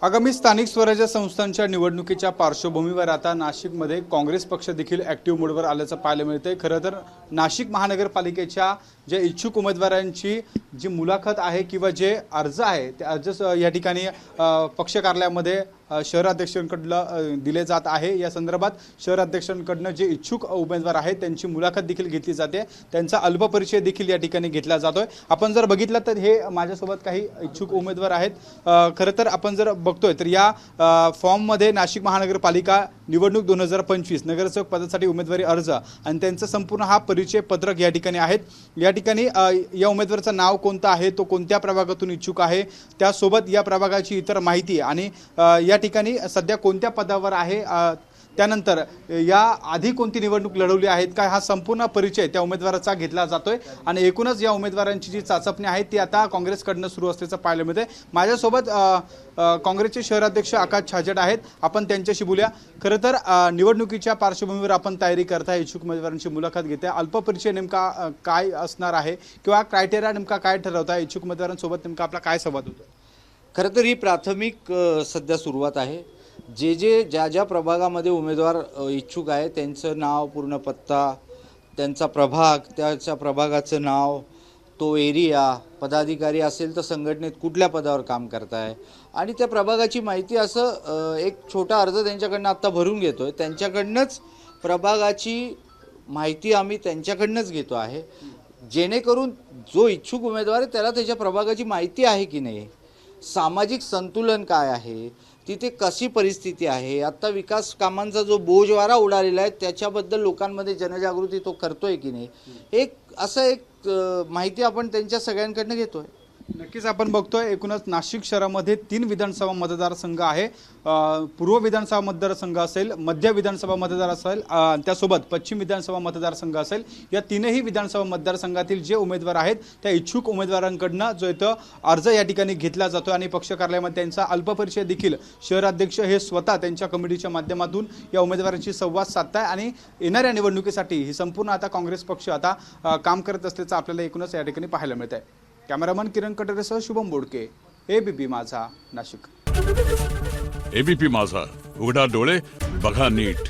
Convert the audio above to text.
आगामी स्थानिक स्वराज्य संस्थांच्या निवडणुकीच्या पार्श्वभूमीवर आता नाशिकमध्ये काँग्रेस पक्ष देखील ॲक्टिव्ह मोडवर आल्याचं पाहायला मिळतंय। खरं तर नाशिक महानगरपालिकेच्या जे इच्छुक उमेदवारांची जी मुलाखत आहे किंवा जे अर्ज आहे ते अर्ज या ठिकाणी पक्ष कार्यालयामध्ये शहराध्यक्षांकडून दिले जात आहे। या संदर्भात शहराध्यक्षांकडून जे इच्छुक उमेदवार आहेत त्यांची मुलाखत देखील घेतली जाते, त्यांचा अल्पपरिचय देखील या ठिकाणी घेतला जातोय। आपण जर बघितलं तर हे माझ्यासोबत काही इच्छुक उमेदवार आहेत। खरं तर आपण जर बघतोय तर या फॉर्म मध्ये नाशिक महानगरपालिका निवडणूक 2025 नगरसेवक पदासाठी उमेदवारी अर्ज आणि त्यांचा संपूर्ण हा परिचय पत्रक या ठिकाणी आहेत। या ठिकाणी या उमेदवाराचं नाव कोणतं आहे, तो कोणत्या प्रभागातून इच्छुक आहे, त्यासोबत या प्रभागाची इतर माहिती आणि या ठिकाणी सध्या कोणत्या पदावर आहे, त्यानंतर या आधी कोणती निवडणूक लढवली आहेत का, हा संपूर्ण परिचय त्या उमेदवाराचा घेतला जातोय। आणि एकूणच या उमेदवारांची जी चाचपणी आहे ती आता काँग्रेसकडून सुरू असल्याचं पाहायला मिळतंय। माझ्यासोबत काँग्रेसचे शहराध्यक्ष आकाश छाजेड आहेत, आपण त्यांच्याशी बोलूया। खरं तर निवडणुकीच्या पार्श्वभूमीवर आपण तयारी करताय, इच्छुक उमेदवारांची मुलाखत घेताय, अल्पपरिचय नेमका काय असणार आहे किंवा क्रायटेरिया नेमका काय ठरवताय, इच्छुक उमेदवारांसोबत नेमका आपला काय संवाद होतो? खरं तर ही प्राथमिक सध्या सुरुवात आहे। ज्या प्रभागामध्ये उमेदवार इच्छुक आहे त्यांचं नाव, पूर्ण पत्ता, त्यांचा प्रभाग, त्याच्या प्रभागाचं नाव, तो एरिया, पदाधिकारी असेल तर संघटनेत कुठल्या पदावर काम करताय आणि त्या प्रभागाची माहिती, असं एक छोटा अर्ज त्यांच्याकडनं आत्ता भरून घेतोय। त्यांच्याकडनंच प्रभागाची माहिती आम्ही त्यांच्याकडनंच घेतो आहे, जेणेकरून जो इच्छुक उमेदवार आहे त्याला त्याच्या प्रभागाची माहिती आहे की नाही, सामाजिक संतुलन काय आहे, तिथे कशी परिस्थिती आहे, आता विकास कामांचा जो बोजवारा उडालेला आहे त्याच्याबद्दल लोकांमध्ये जनजागृती तो करतोय की नाही, एक माहिती आपण त्यांच्या सगळ्यांकडनं घेतोय। नक्कीच आपण बघतोय एकूणच नाशिक शहरामध्ये 3 विधानसभा मतदारसंघ आहे। पूर्व विधानसभा मतदारसंघ असेल, मध्य विधानसभा मतदार असेल, त्यासोबत पश्चिम विधानसभा मतदारसंघ असेल। या तीनही विधानसभा मतदारसंघातील जे उमेदवार आहेत त्या इच्छुक उमेदवारांकडनं जो इथं अर्ज या ठिकाणी घेतला जातो आणि पक्ष कार्यालयामध्ये त्यांचा अल्पपरिचय देखील शहराध्यक्ष हे स्वतः त्यांच्या कमिटीच्या माध्यमातून या उमेदवारांशी संवाद साधताय आणि येणाऱ्या निवडणुकीसाठी ही संपूर्ण आता काँग्रेस पक्ष आता काम करत असल्याचं आपल्याला एकूणच या ठिकाणी पाहायला मिळत आहे। कॅमेरामन किरण कटरेसह शुभम बोडके, एबीपी माझा, नाशिक। एबीपी माझा, उघडा डोळे बघा नीट।